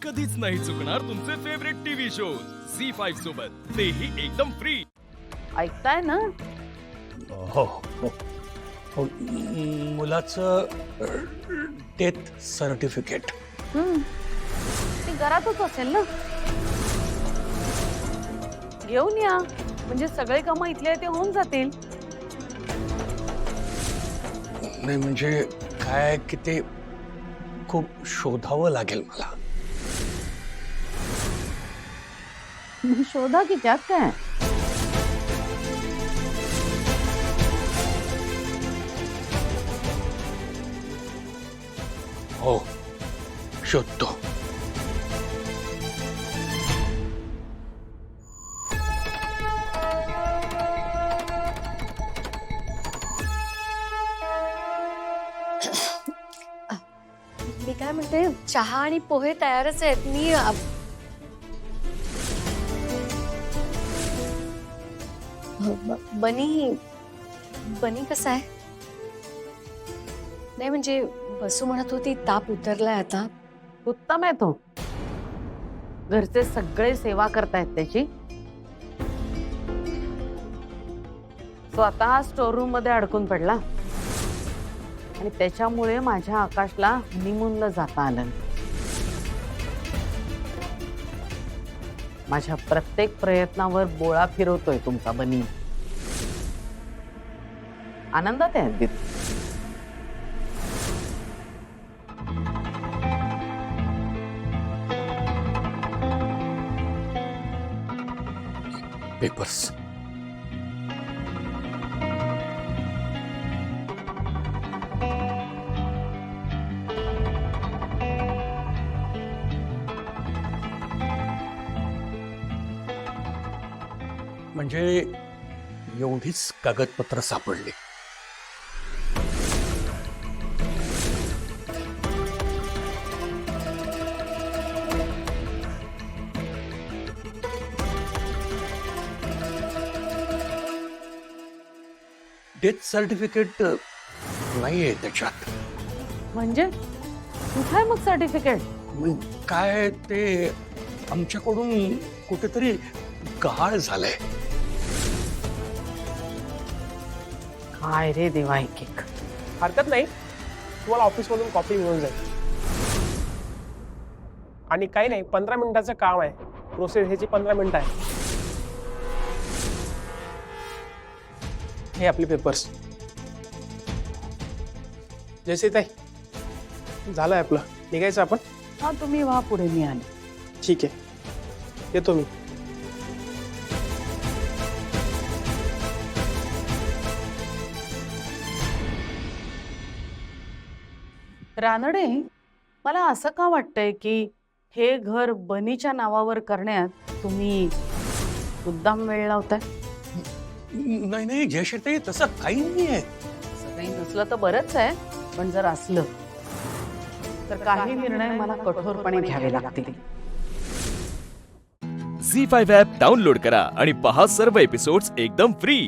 कधीच नाही चुकणार तुमचे फेवरेट टीव्ही शोज झी5 सोबत, तेही एकदम फ्री. ऐकताय ना? हो हो हो. मुलाचं डेथ सर्टिफिकेट. ते घरातच असेल ना, घेऊन या. म्हणजे सगळे कामं इथले ते होऊन जातील. नाही म्हणजे काय की ते खूप शोधावं लागेल मला. शोधा की, त्यात काय. हो शोधतो. मी काय म्हणते, चहा आणि पोहे तयारच आहेत. मी बनी बनी कसा आहे? नाही म्हणजे बसू म्हणत होती ताप उतरलाय आता. उत्तम आहे तो. घरचे सगळे सेवा करतायत त्याची. स्वतः स्टोर रूम मध्ये अडकून पडला आणि त्याच्यामुळे माझ्या आकाशला हनीमूनला जाता आलं. माझ्या प्रत्येक प्रयत्नावर बोळा फिरवतोय तुमचा बनी. आनंदात आहे अगदी. पेपर्स. म्हणजे एवढीच कागदपत्र सापडली. डेथ सर्टिफिकेट नाहीये त्याच्यात. म्हणजे कुठं आहे मग सर्टिफिकेट? मग काय ते आमच्याकडून कुठेतरी गहाळ झालंय. काय रे देवा, एक एक. हरकत नाही, तुम्हाला ऑफिसमधून कॉपी मिळून जाईल. आणि काही नाही, 15 मिनिटाचं काम आहे. प्रोसेस ह्याची 15 मिनिटं आहे. हे आपले पेपर्स. जयसीताई, झालंय आपलं. निघायचं आपण? हा, तुम्ही वा पुढे, मी आले. ठीक आहे, येतो मी. रानडे, मला असं का वाटतंय की हे घर बनीच्या नावावर करण्यात तुम्ही मुद्दाम वेळ लावताय? नाही नाही जयश्री, तसं काही नाहीये. असं काही नसलं तर बरंच आहे, पण जर असलं तर काही निर्णय मला कठोरपणे घ्यावे लागतील. झी5 ॲप डाउनलोड करा आणि पहा सर्व एपिसोड्स एकदम फ्री.